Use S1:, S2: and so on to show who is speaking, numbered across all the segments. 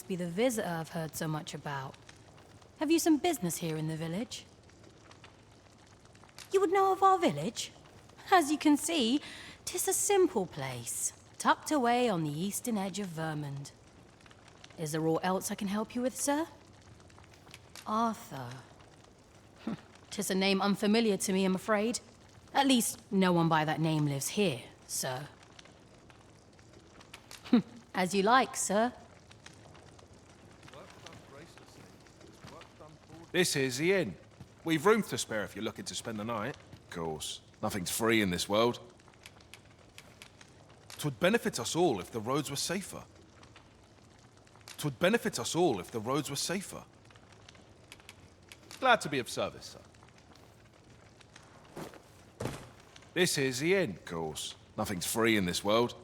S1: must be the visitor I've heard so much about. Have you some business here in the village? You would know of our village? As you can see, 'tis a simple place, tucked away on the eastern edge of Vermund. Is there aught else I can help you with, sir? Arthur. 'Tis a name unfamiliar to me, I'm afraid. At least, no one by that name lives here, sir. As you like, sir.
S2: This is the inn. We've room to spare if you're looking to spend the night. Of course, nothing's free in this world. 'Twould benefit us all if the roads were safer. 'Twould benefit us all if the roads were safer. Glad to be of service, sir. This is the inn. Of course, nothing's free in this world.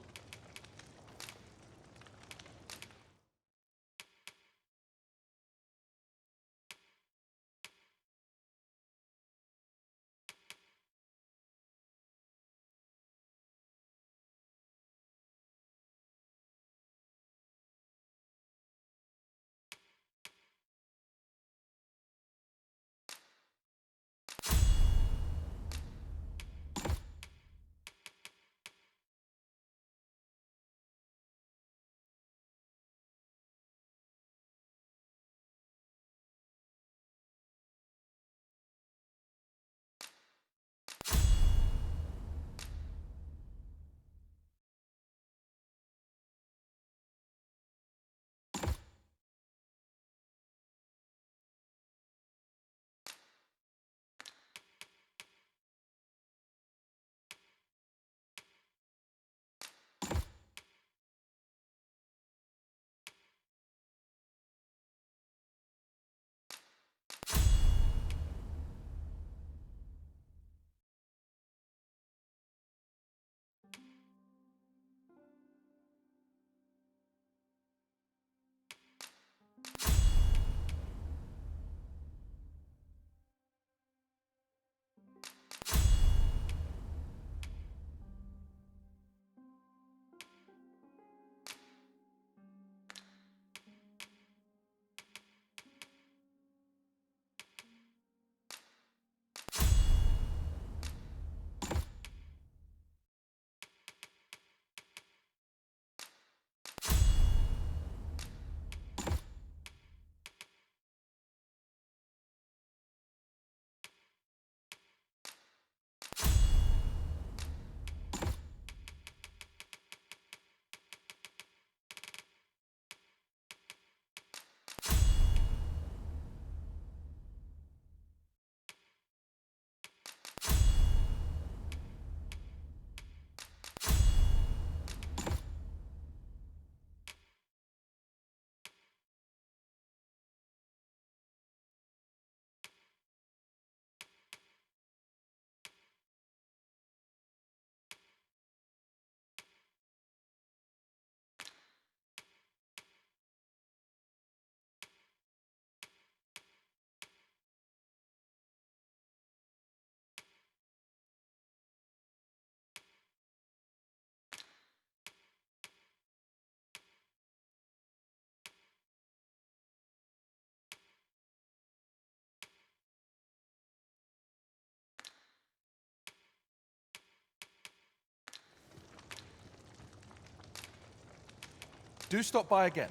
S2: Do stop by again.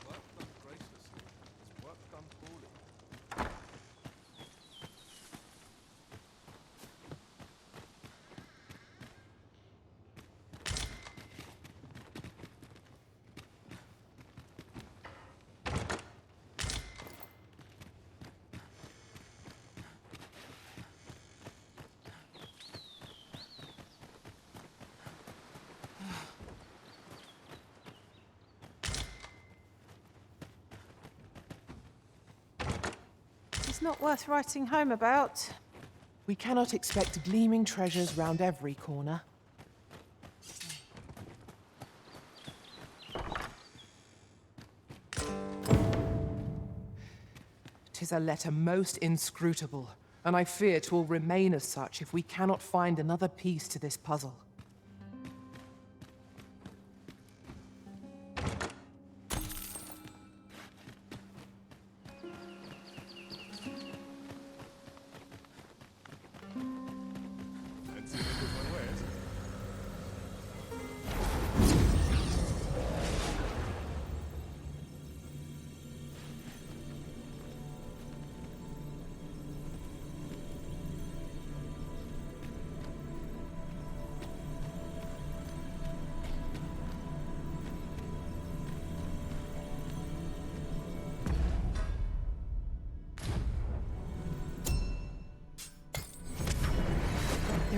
S2: Work done graciously. It's work done poorly.
S3: It's not worth writing home about.
S4: We cannot expect gleaming treasures round every corner. 'Tis a letter most inscrutable, and I fear 'twill remain as such if we cannot find another piece to this puzzle.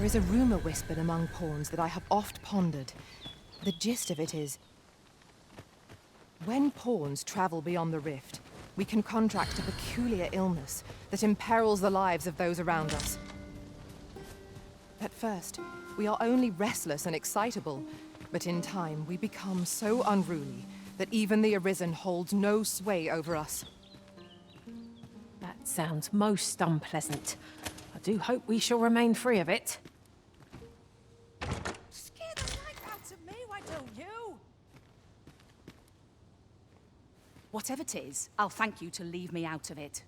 S4: There is a rumor whispered among pawns that I have oft pondered. The gist of it is, when pawns travel beyond the rift, we can contract a peculiar illness that imperils the lives of those around us. At first, we are only restless and excitable, but in time we become so unruly that even the Arisen holds no sway over us.
S3: That sounds most unpleasant. I do hope we shall remain free of it.
S5: Scare the life out of me, why don't you? Whatever it is, I'll thank you to leave me out of it.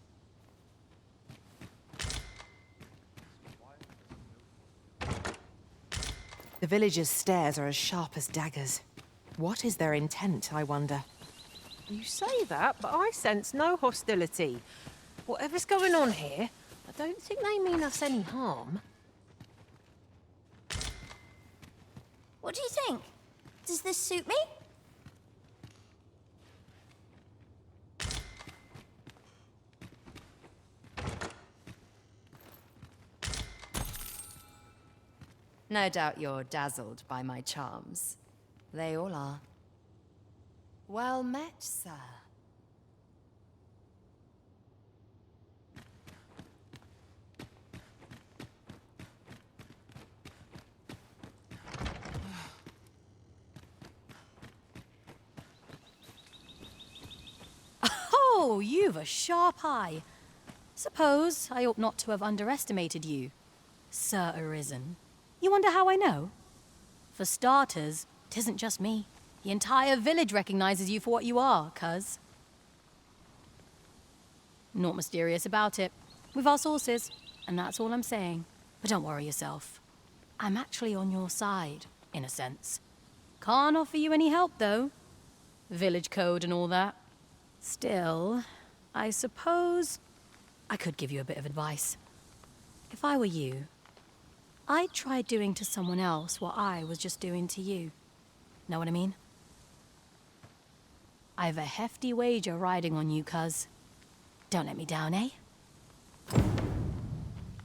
S4: The villagers' stares are as sharp as daggers. What is their intent, I wonder?
S3: You say that, but I sense no hostility. Whatever's going on here, I don't think they mean us any harm.
S6: What do you think? Does this suit me?
S7: No doubt you're dazzled by my charms. They all are. Well met, sir.
S1: Oh, you've a sharp eye. Suppose I ought not to have underestimated you, Sir Arisen. You wonder how I know? For starters, 'tisn't just me. The entire village recognizes you for what you are, cuz. Naught mysterious about it. We've our sources, and that's all I'm saying. But don't worry yourself. I'm actually on your side, in a sense. Can't offer you any help, though. Village code and all that. Still, I suppose I could give you a bit of advice. If I were you, I'd try doing to someone else what I was just doing to you. Know what I mean? I've a hefty wager riding on you, cuz. Don't let me down, eh?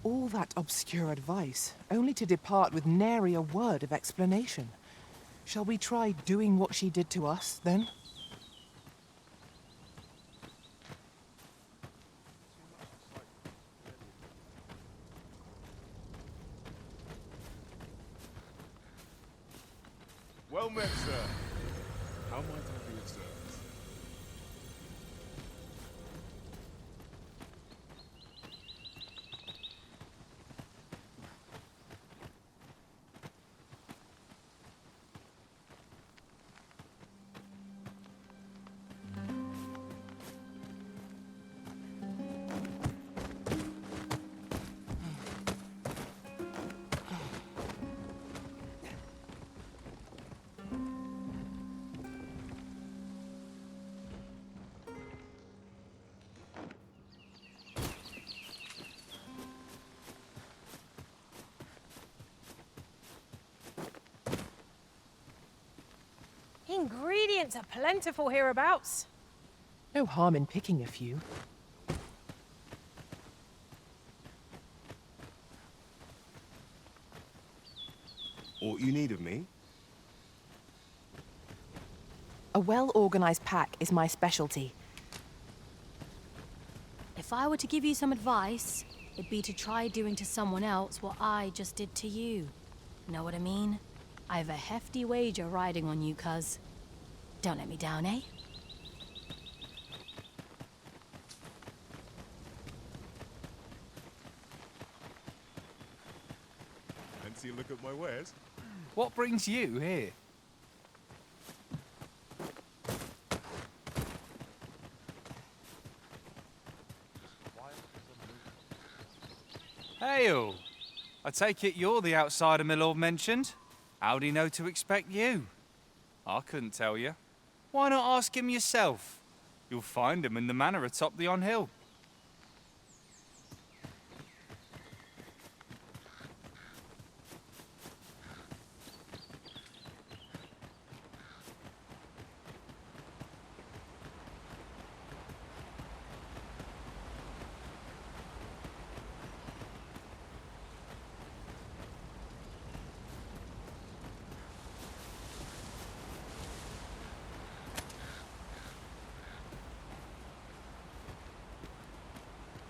S4: All that obscure advice, only to depart with nary a word of explanation. Shall we try doing what she did to us, then?
S2: Well met, sir. How might I be of service?
S3: Ingredients are plentiful hereabouts.
S4: No harm in picking a few.
S2: Aught you need of me?
S4: A well-organized pack is my specialty.
S1: If I were to give you some advice, it'd be to try doing to someone else what I just did to you. Know what I mean? I've a hefty wager riding on you, cuz. Don't let me down, eh?
S2: Fancy a look at my wares?
S8: What brings you here? Hail! I take it you're the outsider my lord mentioned? How'd he know to expect you? I couldn't tell you. Why not ask him yourself? You'll find him in the manor atop the on-hill.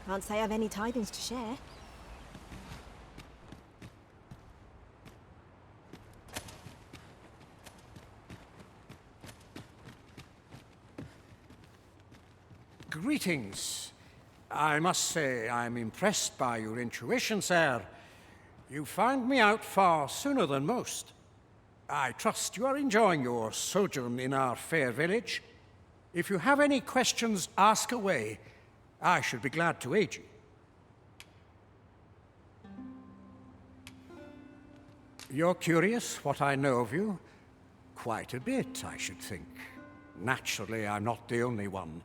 S9: Can't say I've any tidings to share.
S10: Greetings. I must say I'm impressed by your intuition, sir. You found me out far sooner than most. I trust you are enjoying your sojourn in our fair village. If you have any questions, ask away. I should be glad to aid you. You're curious what I know of you? Quite a bit, I should think. Naturally, I'm not the only one.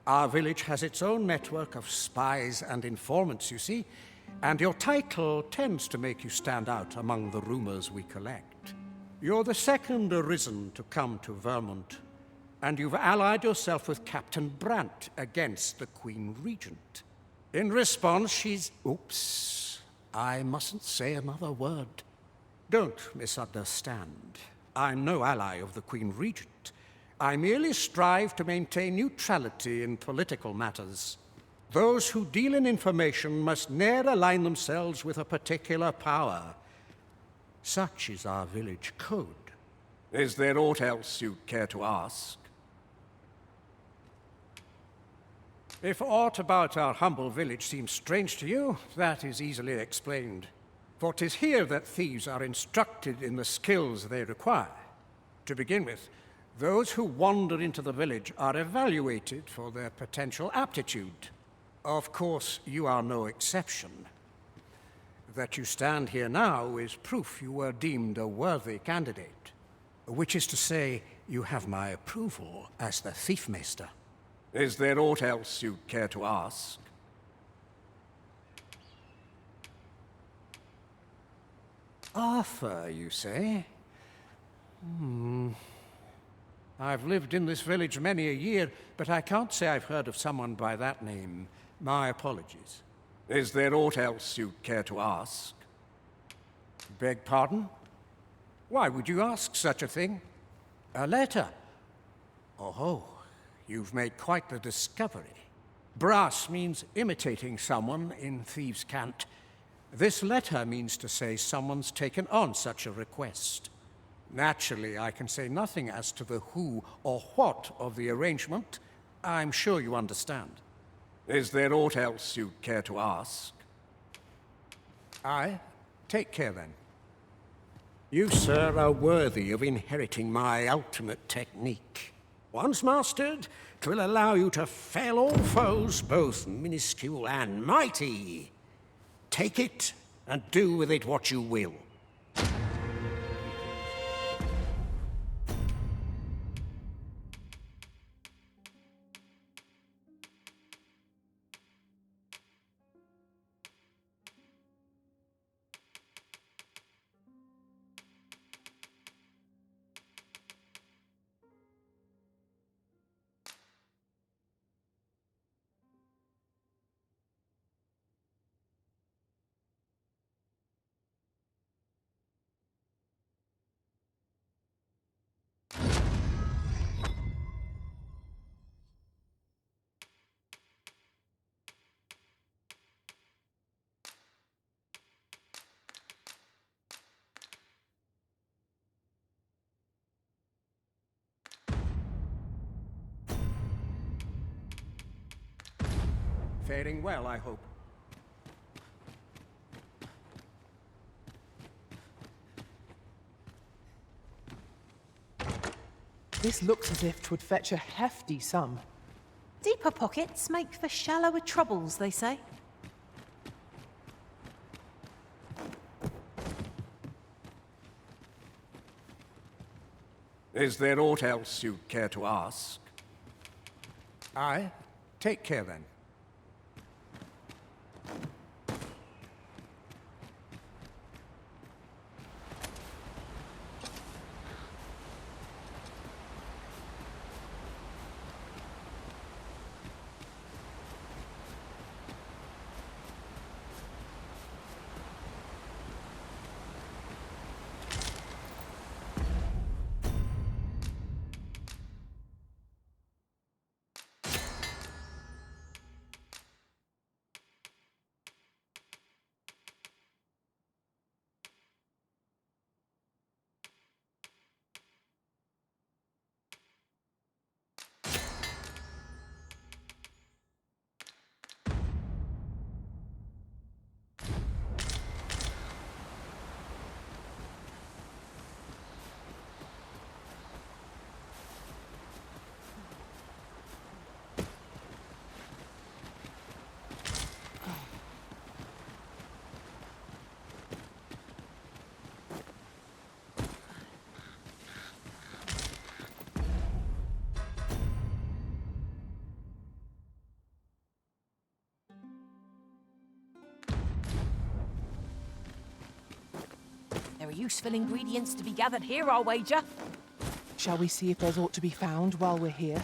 S10: Our village has its own network of spies and informants, you see, and your title tends to make you stand out among the rumors we collect. You're the second arisen to come to Vermont, and you've allied yourself with Captain Brant against the Queen Regent. In response, she's... Oops. I mustn't say another word. Don't misunderstand. I'm no ally of the Queen Regent. I merely strive to maintain neutrality in political matters. Those who deal in information must ne'er align themselves with a particular power. Such is our village code. Is there aught else you'd care to ask? If aught about our humble village seems strange to you, that is easily explained. For 'tis here that thieves are instructed in the skills they require. To begin with, those who wander into the village are evaluated for their potential aptitude. Of course, you are no exception. That you stand here now is proof you were deemed a worthy candidate. Which is to say, you have my approval as the Thief Maister. Is there aught else you'd care to ask? Arthur, you say? I've lived in this village many a year, but I can't say I've heard of someone by that name. My apologies. Is there aught else you'd care to ask? Beg pardon? Why would you ask such a thing? A letter? Oh, you've made quite the discovery. Brass means imitating someone in thieves' cant. This letter means to say someone's taken on such a request. Naturally, I can say nothing as to the who or what of the arrangement. I'm sure you understand. Is there aught else you'd care to ask? Aye. Take care, then. You, sir, are worthy of inheriting my ultimate technique. Once mastered, 'twill allow you to fell all foes, both minuscule and mighty. Take it, and do with it what you will. Faring well, I hope.
S4: This looks as if 'twould fetch a hefty sum.
S3: Deeper pockets make for shallower troubles, they say.
S10: Is there aught else you'd care to ask? Aye. Take care, then.
S3: useful ingredients to be gathered here, I'll wager.
S4: Shall we see if there's aught to be found while we're here?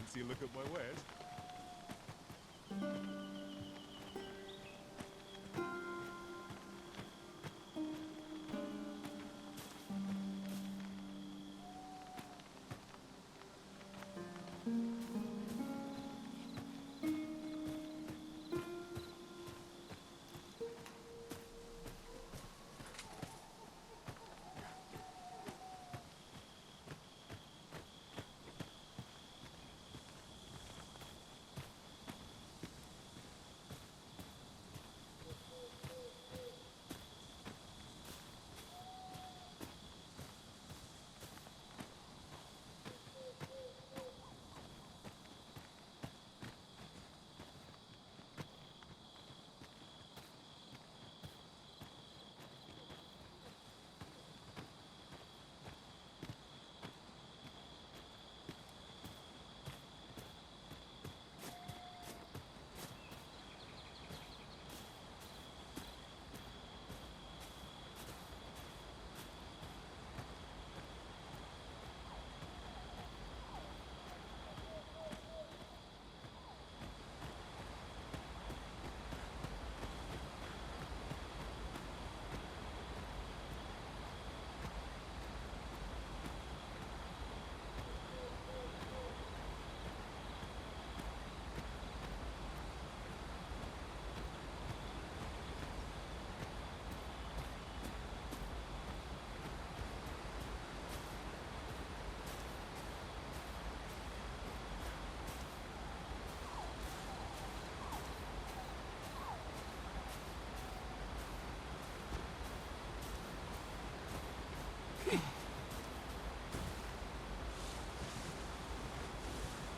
S2: Fancy a look at my wares?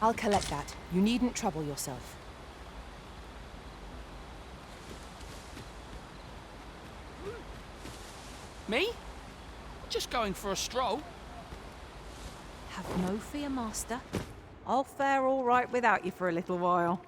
S4: I'll collect that. You needn't trouble yourself.
S11: Me? Just going for a stroll.
S3: Have no fear, Master. I'll fare all right without you for a little while.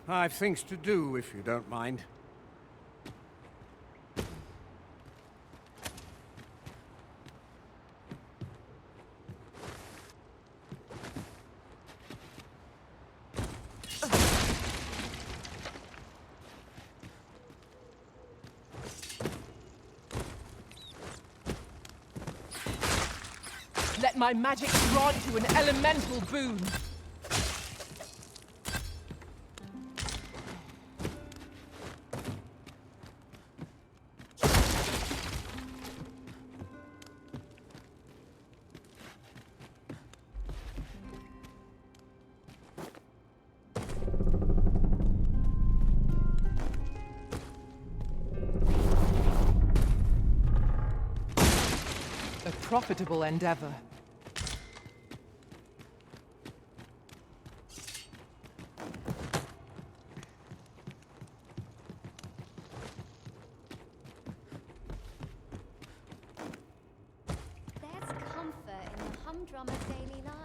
S10: I've things to do, if you don't mind.
S4: Let my magic grant you an elemental boon. A profitable endeavor.
S6: There's comfort in the humdrum of daily life.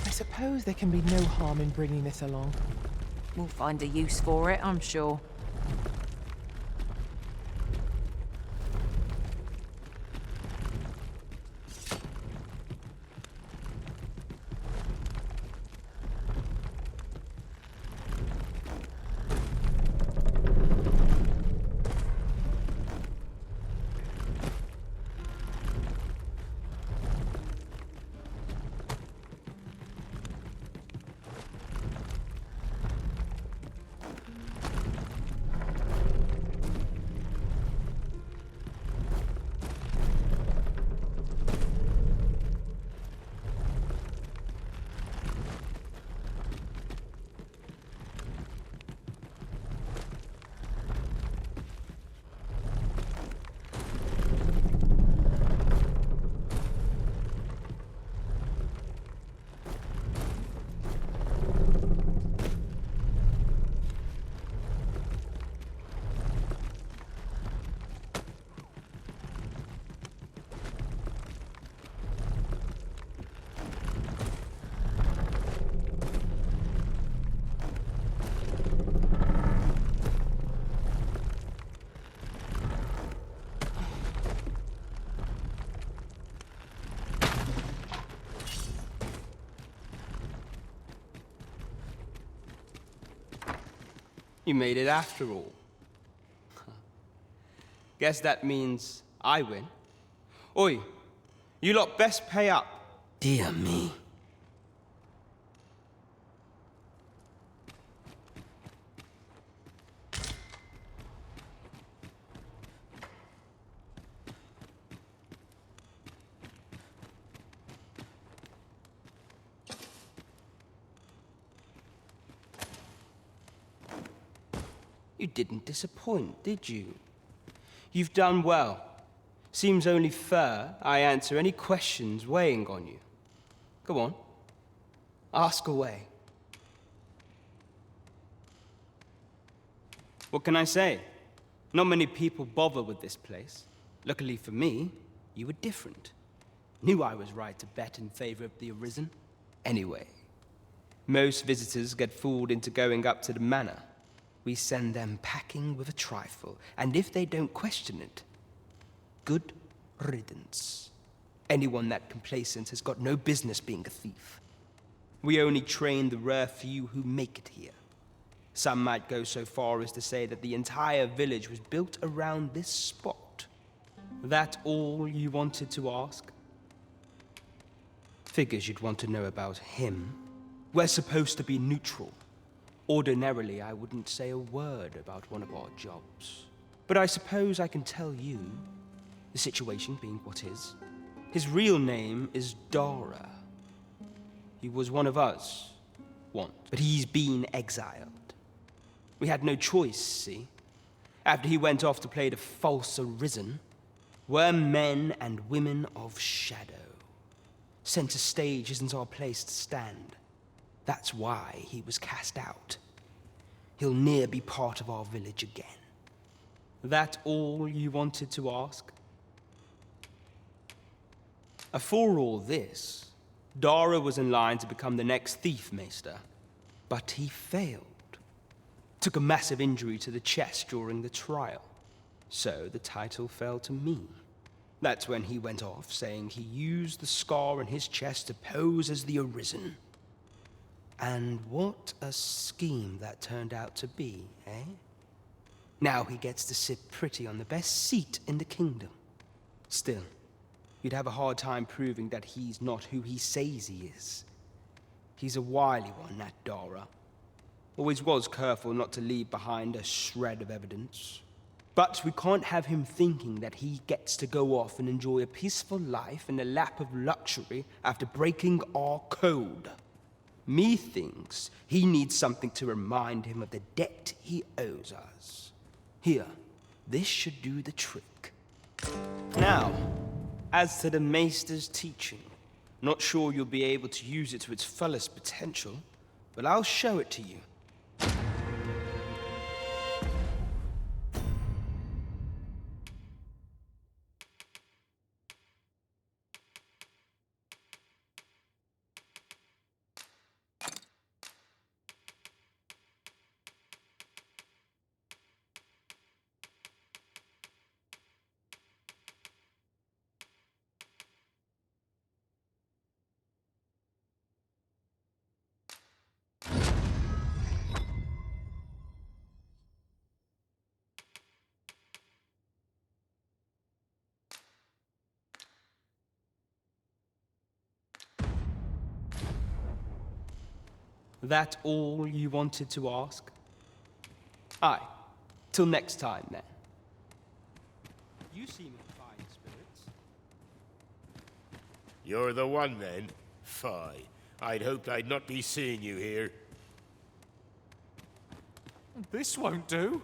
S4: I suppose there can be no harm in bringing this along.
S3: We'll find a use for it, I'm sure.
S12: You made it after all. Guess that means I win. Oi, you lot best pay up.
S13: Dear me.
S12: You didn't disappoint, did you? You've done well. Seems only fair I answer any questions weighing on you. Go on. Ask away. What can I say? Not many people bother with this place. Luckily for me, you were different. Knew I was right to bet in favor of the Arisen. Anyway, most visitors get fooled into going up to the manor. We send them packing with a trifle, and if they don't question it, good riddance. Anyone that complacent has got no business being a thief. We only train the rare few who make it here. Some might go so far as to say that the entire village was built around this spot. That all you wanted to ask? Figures you'd want to know about him. We're supposed to be neutral. Ordinarily, I wouldn't say a word about one of our jobs. But I suppose I can tell you, the situation being what is. His real name is Dara. He was one of us, once, but he's been exiled. We had no choice, see? After he went off to play the false Arisen, we're men and women of shadow. Center stage isn't our place to stand. That's why he was cast out. He'll ne'er be part of our village again. That all you wanted to ask? For all this, Dara was in line to become the next thief, Maister. But he failed. Took a massive injury to the chest during the trial. So the title fell to me. That's when he went off, saying he used the scar in his chest to pose as the Arisen. And what a scheme that turned out to be, eh? Now he gets to sit pretty on the best seat in the kingdom. Still, you'd have a hard time proving that he's not who he says he is. He's a wily one, that Dara. Always was careful not to leave behind a shred of evidence. But we can't have him thinking that he gets to go off and enjoy a peaceful life in the lap of luxury after breaking our code. Methinks he needs something to remind him of the debt he owes us. Here, this should do the trick. Now, as to the Maister's teaching, not sure you'll be able to use it to its fullest potential, but I'll show it to you. That all you wanted to ask? Aye. Till next time, then. You seem in fine spirits.
S13: You're the one, then? Fie. I'd hoped I'd not be seeing you here.
S2: This won't do.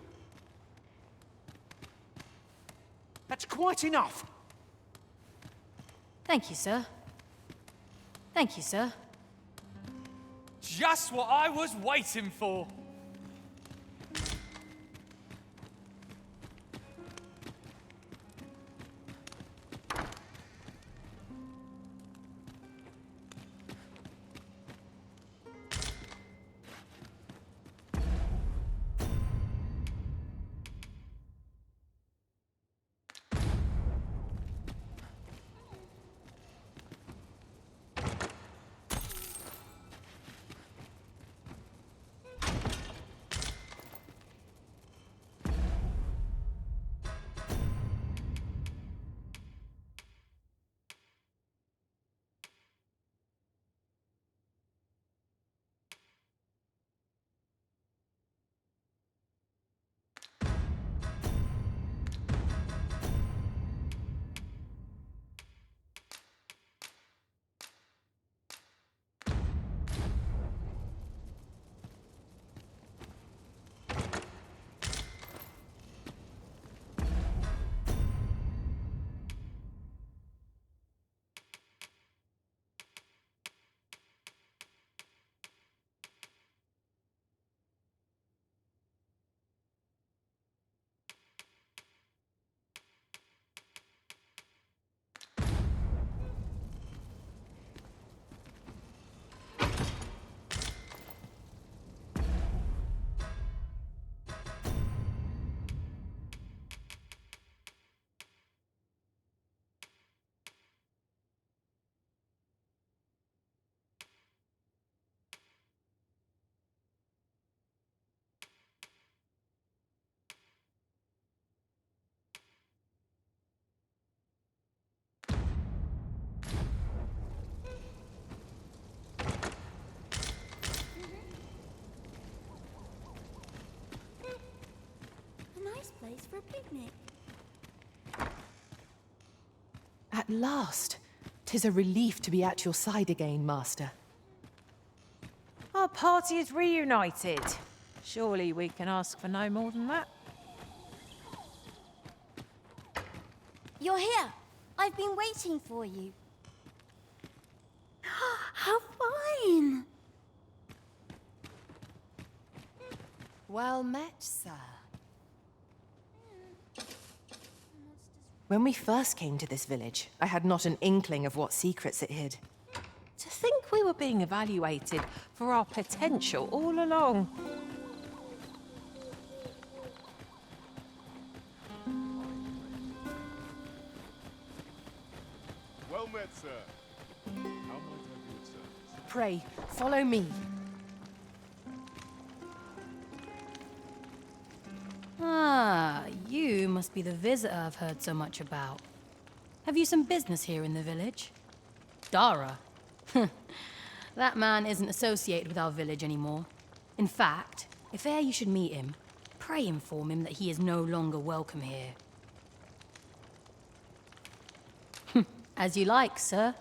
S2: That's quite enough.
S1: Thank you, sir. Thank you, sir.
S8: Just what I was waiting for.
S6: place for a picnic.
S4: At last! 'Tis a relief to be at your side again, Master.
S3: Our party is reunited. Surely we can ask for no more than that.
S6: You're here. I've been waiting for you. How fine!
S7: Well met, sir.
S4: When we first came to this village, I had not an inkling of what secrets it hid.
S3: To think we were being evaluated for our potential all along.
S2: Well met, sir. How might I be of service?
S4: Pray, follow me.
S1: Ah, you must be the visitor I've heard so much about. Have you some business here in the village? Dara? That man isn't associated with our village anymore. In fact, if e'er you should meet him, pray inform him that he is no longer welcome here. As you like, sir.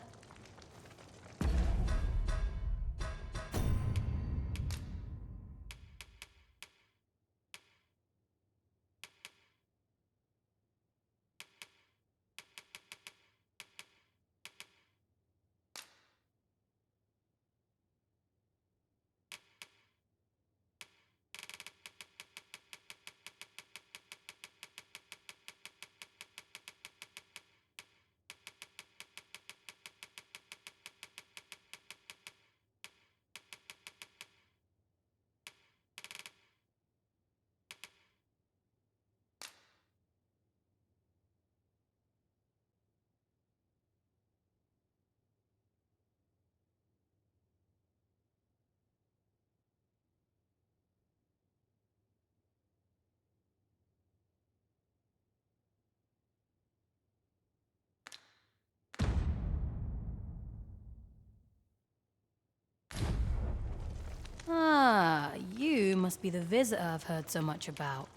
S1: Ah, you must be the visitor I've heard so much about.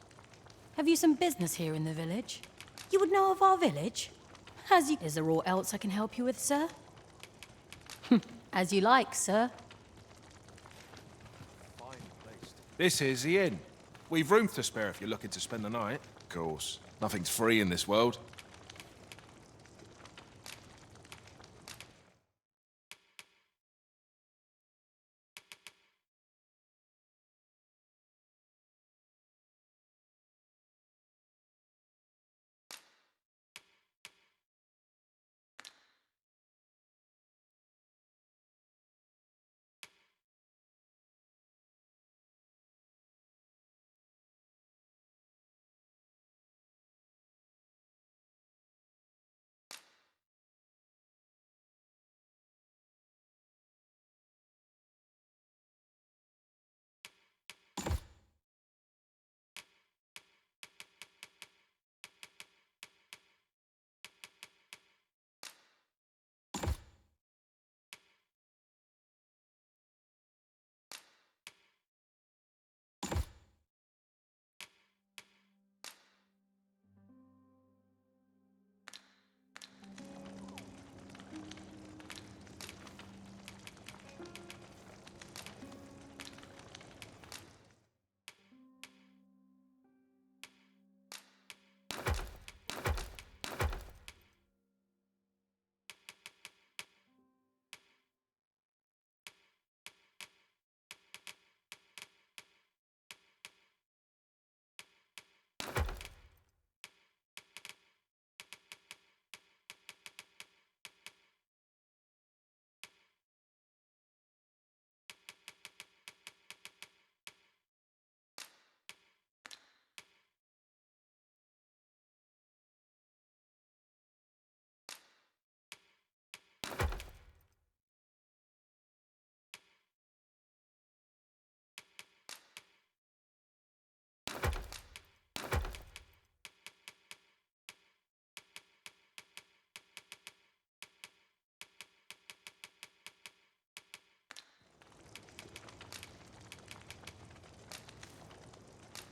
S1: Have you some business here in the village? You would know of our village? Is there aught else I can help you with, sir? As you like, sir.
S14: This is the inn. We've room to spare if you're looking to spend the night. Of course. Nothing's free in this world.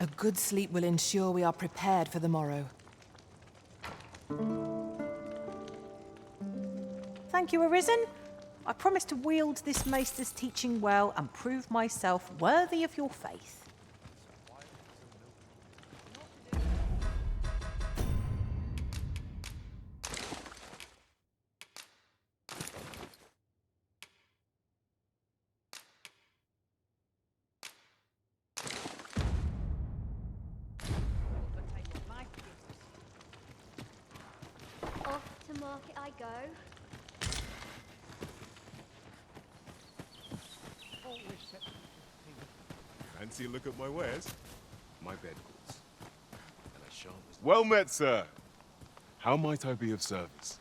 S4: A good sleep will ensure we are prepared for the morrow.
S3: Thank you, Arisen. I promise to wield this Maister's teaching well and prove myself worthy of your faith.
S6: Off to market I go.
S15: Fancy a look at my wares? My bed quarters. And as sharp as... Well met, sir! How might I be of service?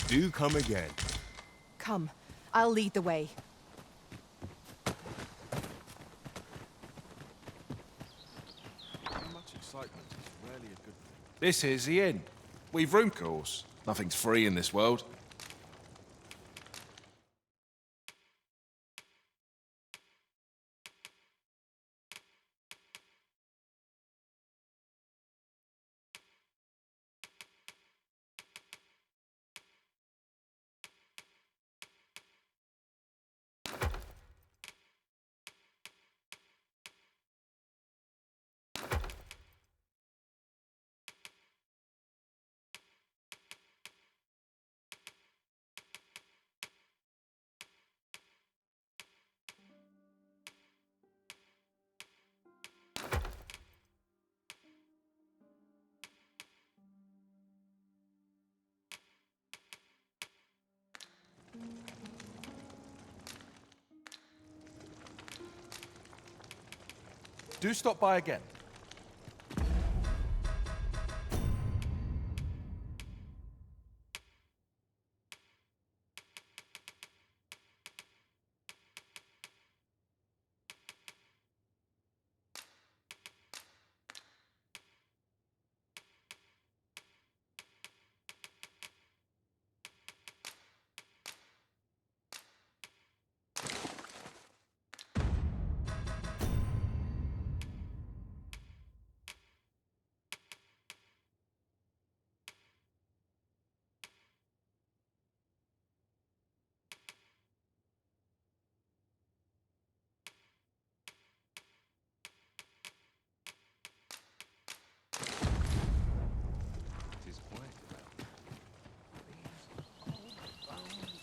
S15: Do come again.
S4: Come, I'll lead the way.
S14: Much excitement is rarely a good thing. This is the inn. We've room, of course. Nothing's free in this world. Do stop by again.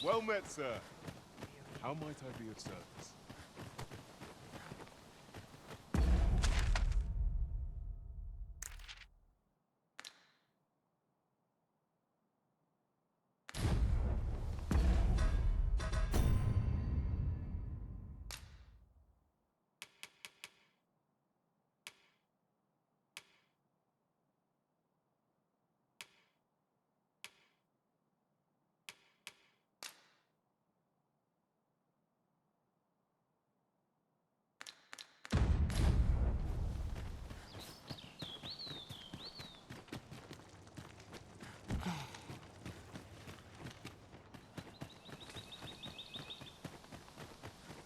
S15: Well met, sir. How might I be of service?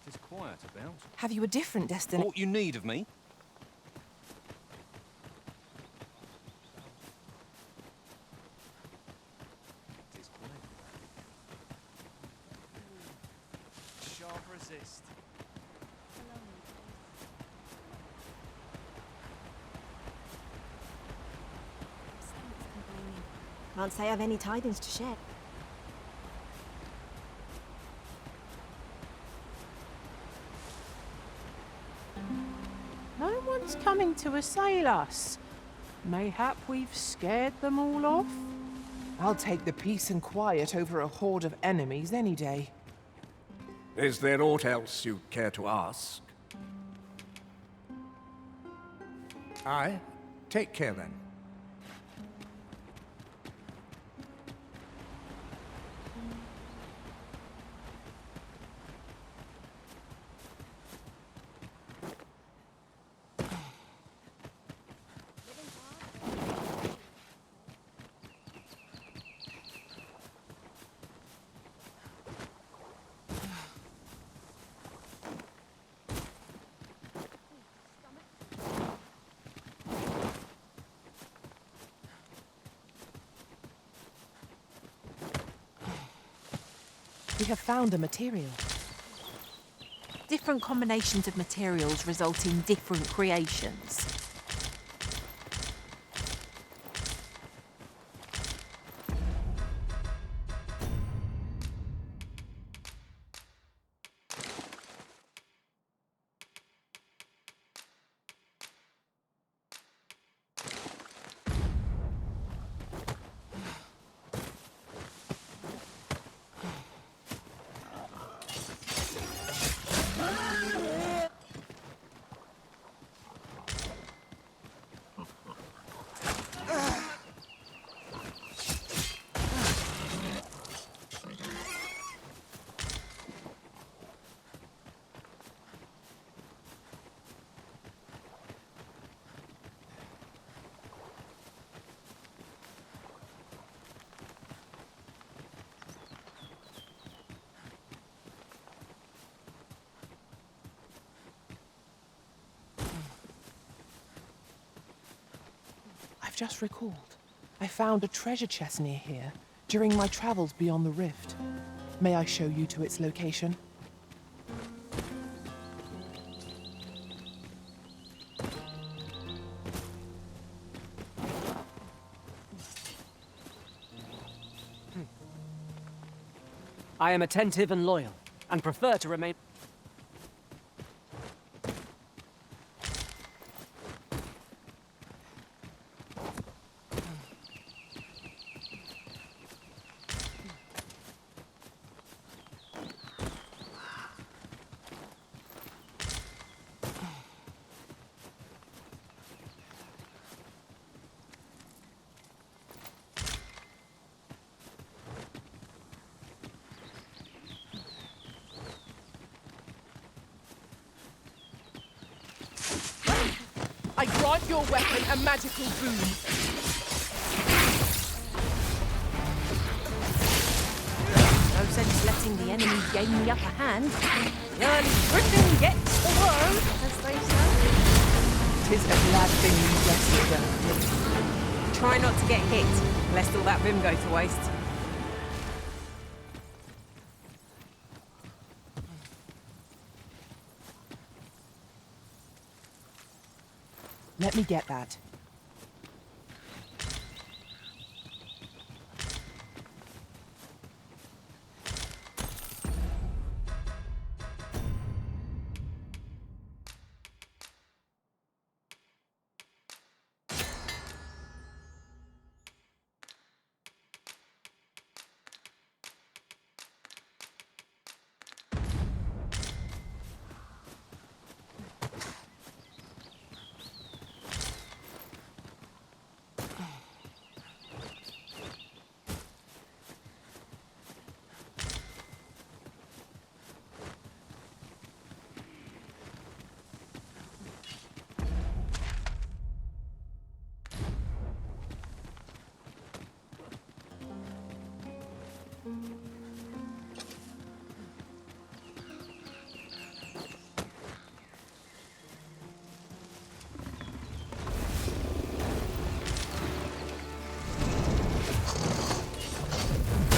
S2: It's quiet about.
S4: Have you a different destiny?
S2: What you need of me? It's quiet. Sharp resist.
S9: Can't say I've any tidings to share.
S3: No one's coming to assail us. Mayhap we've scared them all off?
S4: I'll take the peace and quiet over a horde of enemies any day.
S10: Is there aught else you care to ask? Aye. Take care then.
S4: We have found a material.
S3: Different combinations of materials result in different creations.
S4: I've just recalled. I found a treasure chest near here during my travels beyond the rift. May I show you to its location?
S16: I am attentive and loyal, and prefer to remain...
S4: I grant your weapon a magical boon.
S3: No sense letting the enemy gain the upper hand. The early Britain gets the worm, as they say.
S4: 'Tis a glad thing you rested.
S3: Try not to get hit, lest all that vim go to waste.
S4: Let me get that.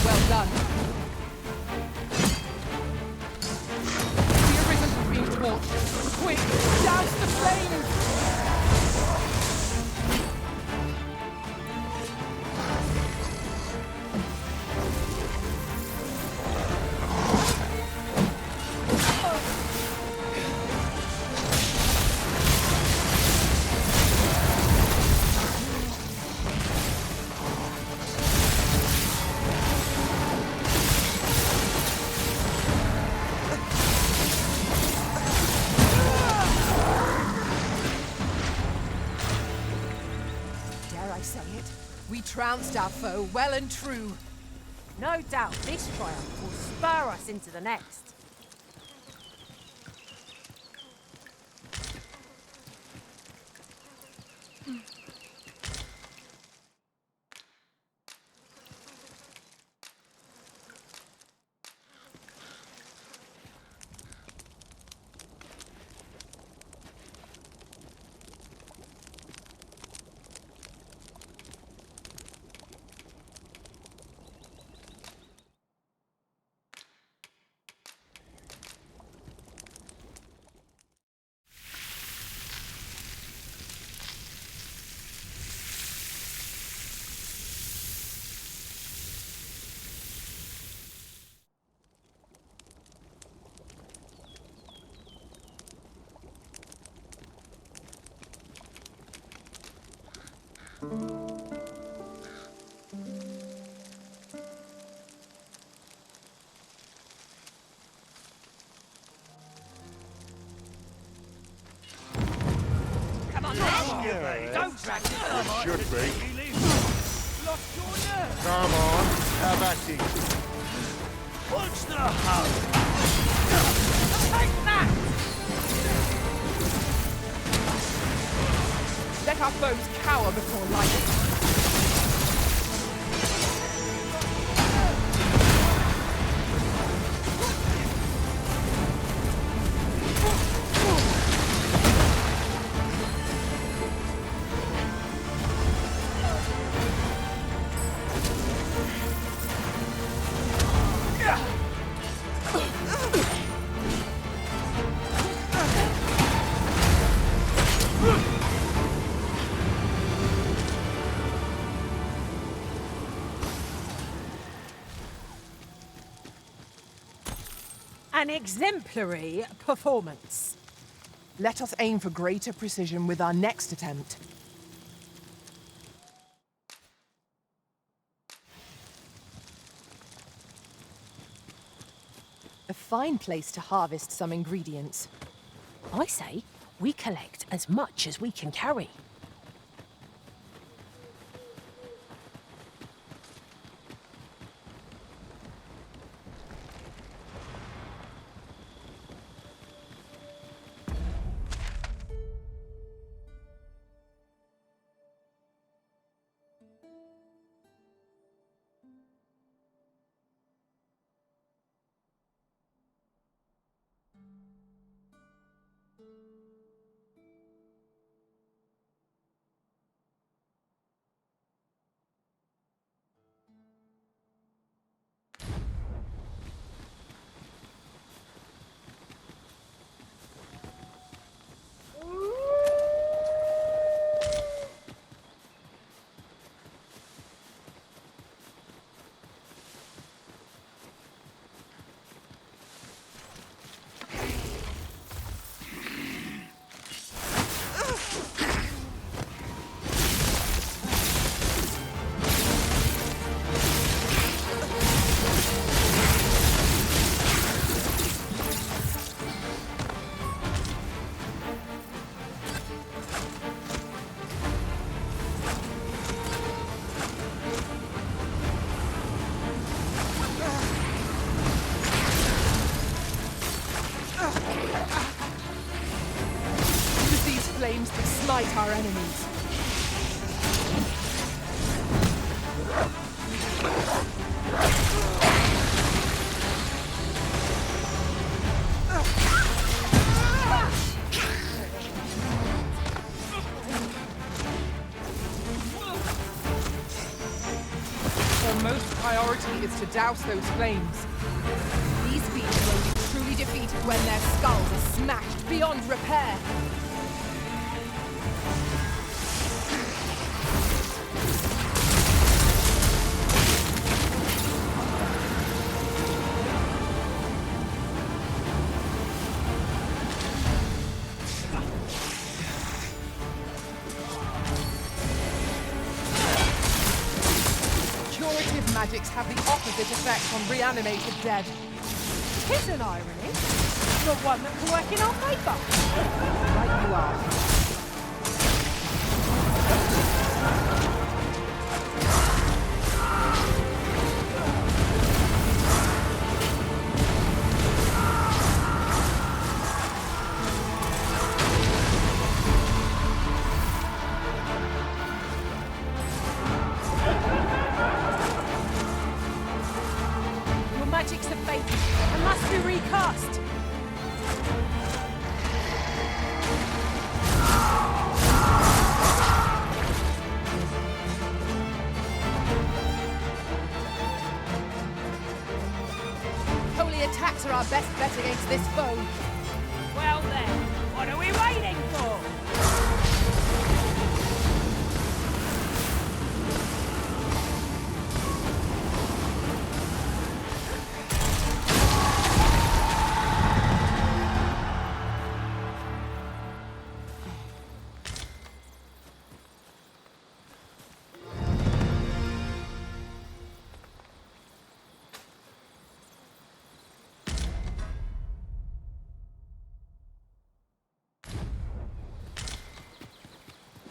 S4: Well done. The arisen green torch. Quick, douse the flames! Dare I say it? We trounced our foe well and true.
S3: No doubt this triumph will spur us into the next.
S11: Come on, then. Don't drag it.
S15: Should be.
S11: Lost your nerve.
S15: Come on, have at it.
S11: What's the hurry? Take that!
S4: Let our foes cower before light.
S3: An exemplary performance.
S4: Let us aim for greater precision with our next attempt. A fine place to harvest some ingredients.
S3: I say we collect as much as we can carry.
S4: Flames to smite our enemies. to douse those flames. These beasts will be truly defeated when their skulls are smashed beyond repair. Magics have the opposite effect on reanimated dead.
S3: Tis an irony. Not one that can work in our favour.
S4: Right you are.
S3: Magics have faded and must be recast.
S4: Holy attacks are our best bet against this foe.
S11: Well then, what are we waiting for?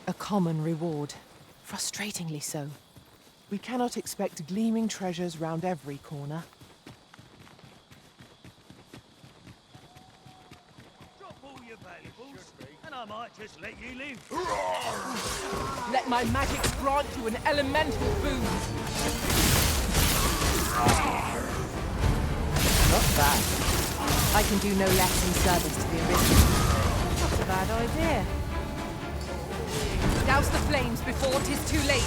S4: A common reward. Frustratingly so. We cannot expect gleaming treasures round every corner.
S11: Drop all your valuables, and I might just let you live.
S4: Let my magics grant you an elemental boon. Not bad. I can do no less in service to the original.
S3: Not a bad idea.
S4: Douse the flames before 'tis too late.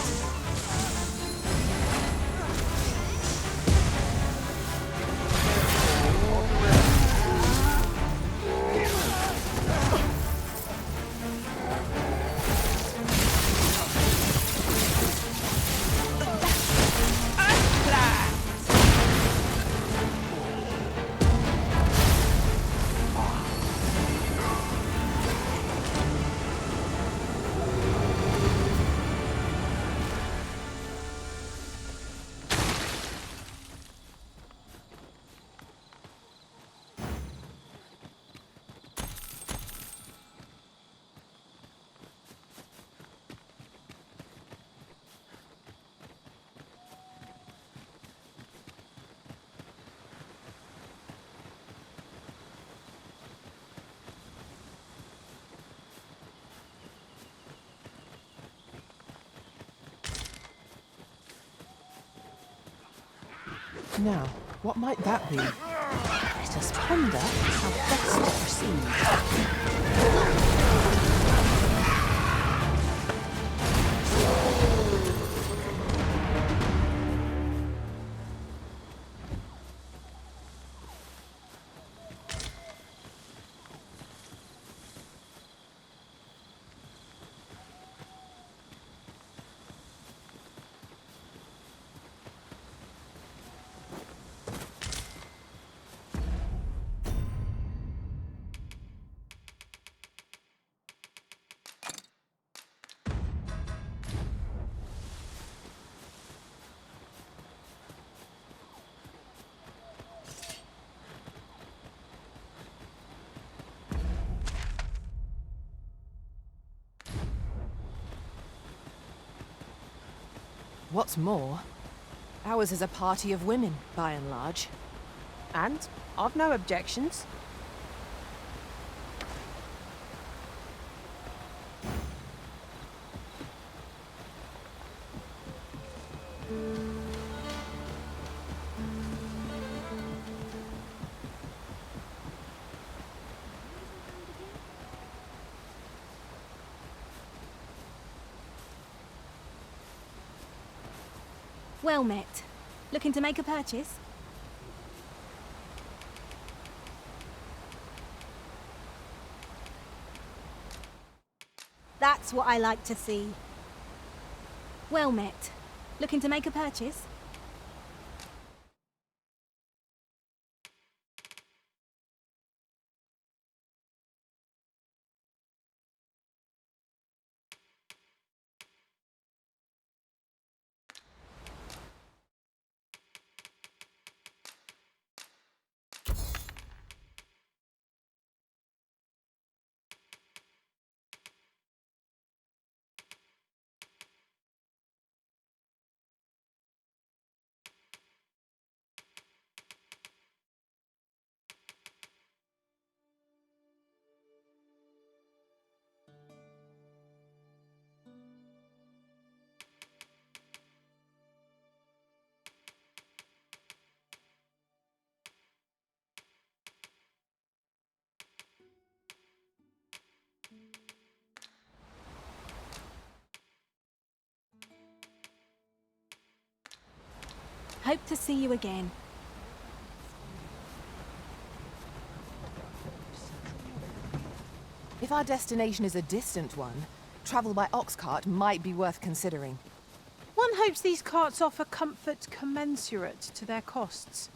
S4: Now, what might that be? Let us ponder how best to proceed. What's more, ours is a party of women, by and large.
S3: And I've no objections.
S6: Well met.
S9: Looking to make a purchase? That's what I like to see. Well met. Looking to make a purchase? Hope to see you again.
S4: If our destination is a distant one, travel by ox cart might be worth considering.
S3: One hopes these carts offer comfort commensurate to their costs.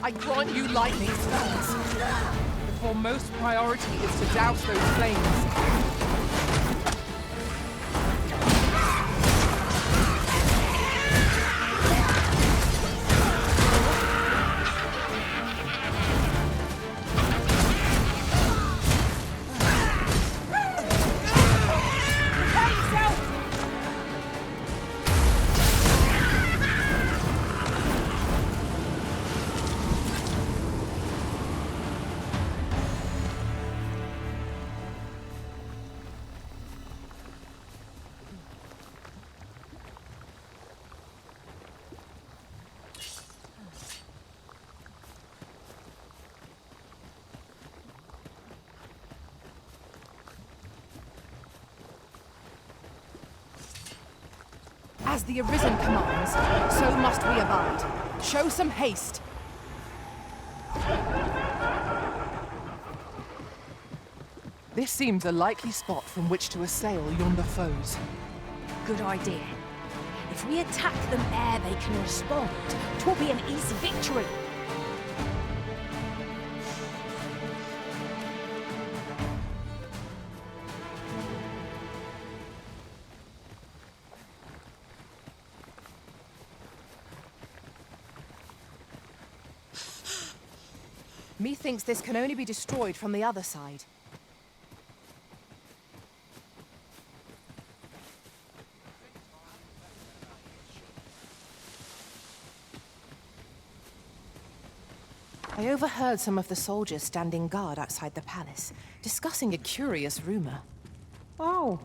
S4: I grant you lightning spells.
S17: The foremost priority is to douse those flames.
S4: As the Arisen commands, so must we abide. Show some haste. This seems a likely spot from which to assail yonder foes.
S5: Good idea. If we attack them ere they can respond, 'twill be an easy victory.
S4: Methinks this can only be destroyed from the other side. I overheard some of the soldiers standing guard outside the palace, discussing a curious rumor.
S3: Oh,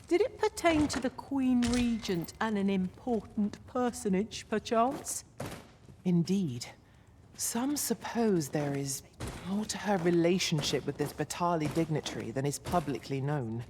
S3: did it pertain to the Queen Regent and an important personage, perchance?
S4: Indeed. Some suppose there is more to her relationship with this Batali dignitary than is publicly known.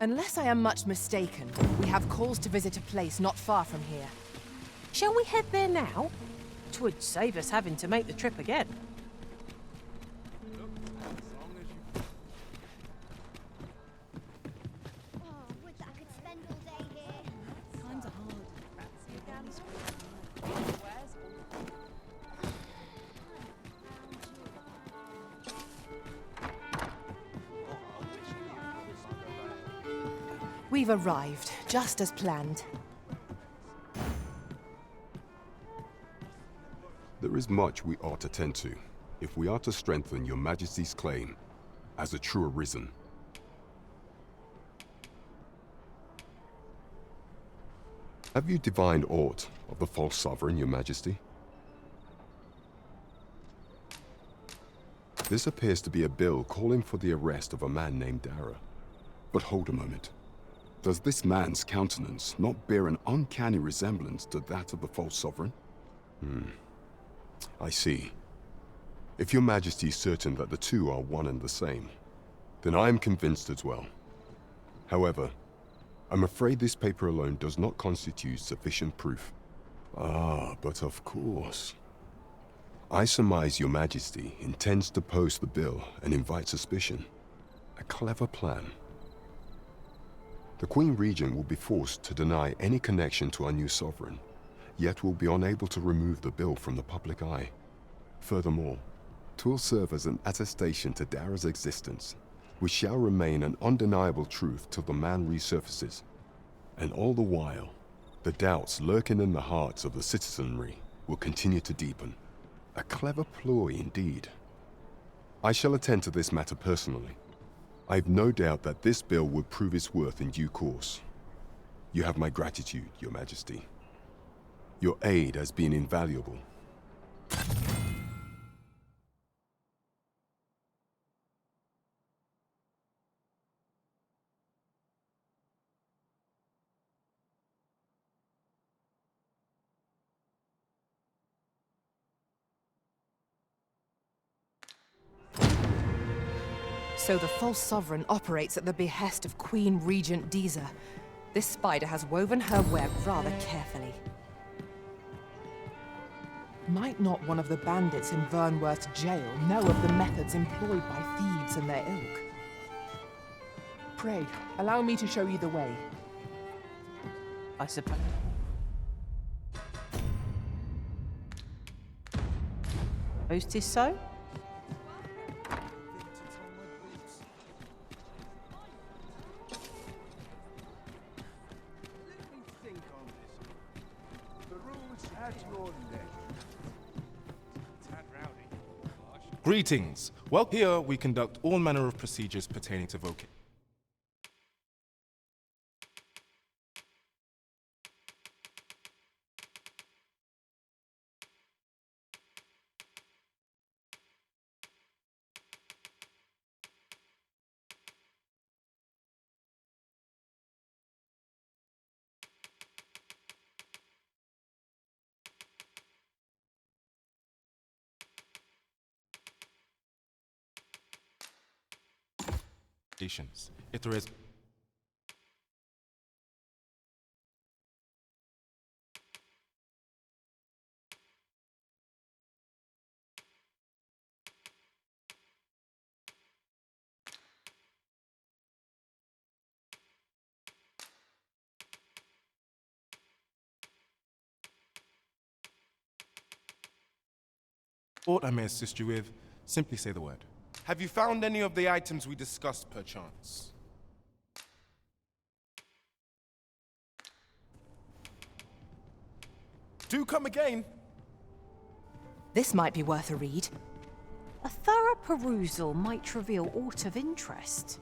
S4: Unless I am much mistaken, we have cause to visit a place not far from here.
S3: Shall we head there now? 'Twould save us having to make the trip again.
S4: We've arrived, just as planned.
S18: There is much we ought to tend to, if we are to strengthen your Majesty's claim as a true Arisen. Have you divined aught of the false sovereign, your Majesty? This appears to be a bill calling for the arrest of a man named Dara. But hold a moment. Does this man's countenance not bear an uncanny resemblance to that of the false sovereign? I see. If your Majesty is certain that the two are one and the same, then I am convinced as well. However, I'm afraid this paper alone does not constitute sufficient proof. Ah, but of course. I surmise your Majesty intends to post the bill and invite suspicion. A clever plan. The Queen Regent will be forced to deny any connection to our new sovereign, yet will be unable to remove the bill from the public eye. Furthermore, 'twill serve as an attestation to Dara's existence, which shall remain an undeniable truth till the man resurfaces. And all the while, the doubts lurking in the hearts of the citizenry will continue to deepen. A clever ploy indeed. I shall attend to this matter personally. I've no doubt that this bill would prove its worth in due course. You have my gratitude, your Majesty. Your aid has been invaluable.
S4: So the false sovereign operates at the behest of Queen Regent Deezer. This spider has woven her web rather carefully. Might not one of the bandits in Vernworth's jail know of the methods employed by thieves and their ilk?
S17: Pray, allow me to show you the way.
S16: I suppose. Most is so?
S19: Greetings. Well, here we conduct all manner of procedures pertaining to vocation. If there is aught I may assist you with, simply say the word. Have you found any of the items we discussed, perchance? Do come again.
S4: This might be worth a read.
S5: A thorough perusal might reveal aught of interest.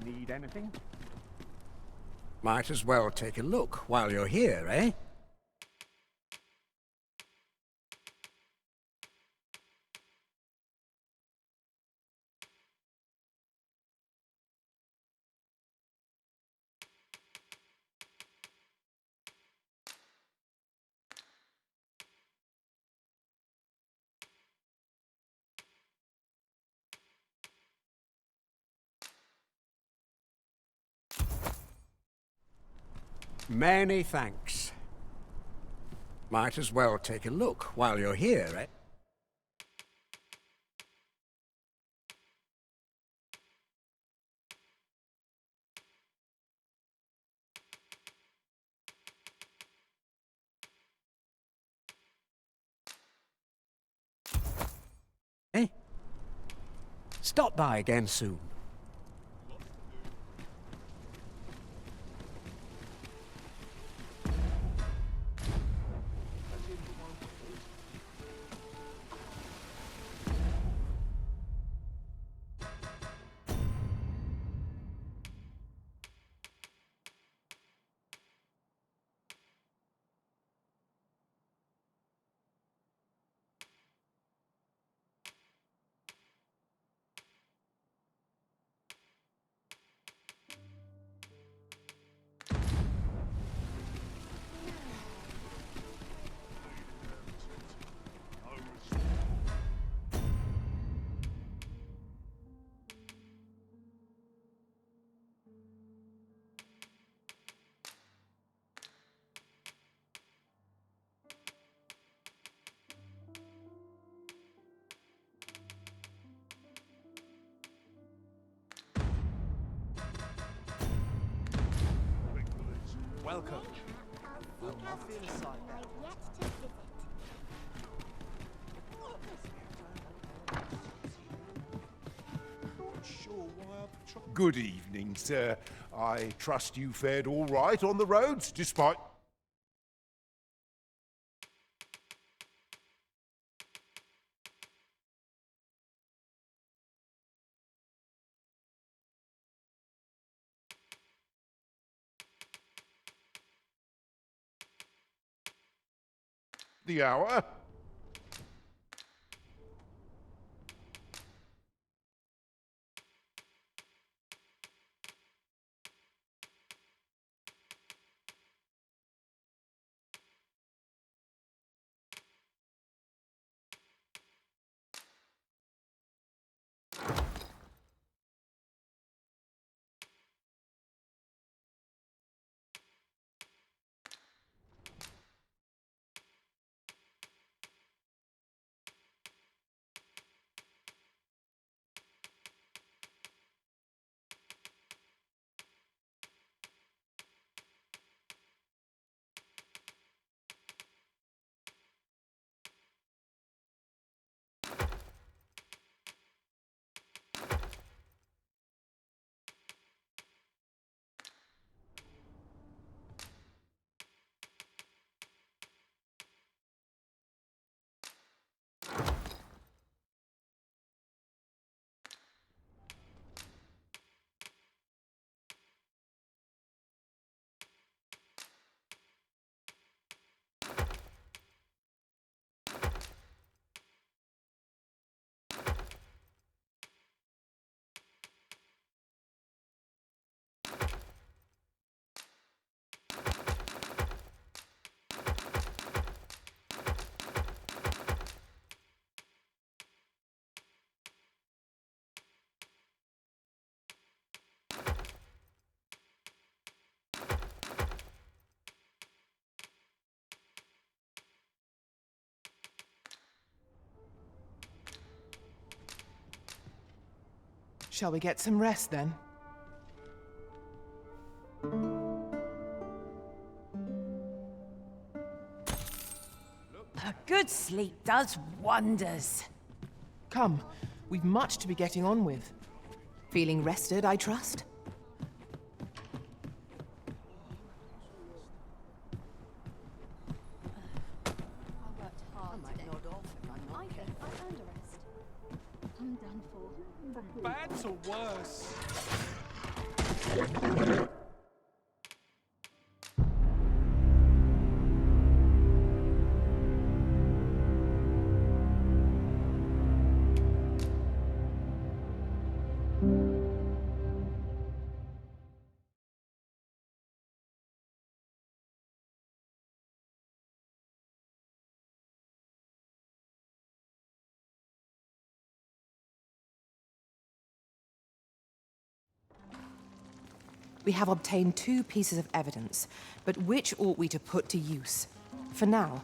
S10: Need anything? Might as well take a look while you're here, eh? Many thanks. Might as well take a look while you're here, eh? Eh? Stop by again soon.
S17: Welcome.
S13: Good evening, sir. I trust you fared all right on the roads, despite... the hour.
S4: Shall we get some rest then?
S5: A good sleep does wonders.
S4: Come, we've much to be getting on with. Feeling rested, I trust?
S17: From bad to worse.
S4: We have obtained 2 pieces of evidence, but which ought we to put to use? For now,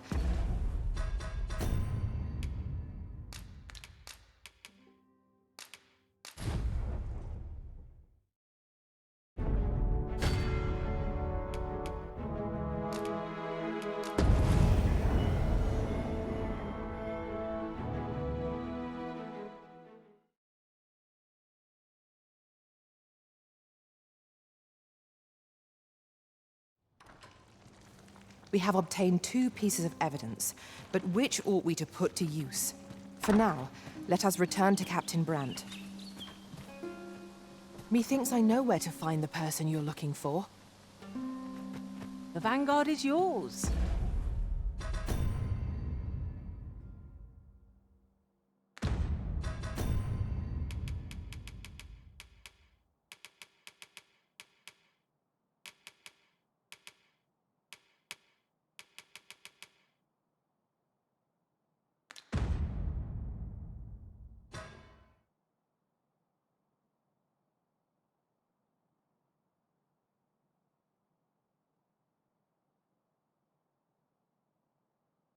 S4: we have obtained 2 pieces of evidence, but which ought we to put to use? For now, let us return to Captain Brant. Methinks I know where to find the person you're looking for.
S3: The Vanguard is yours.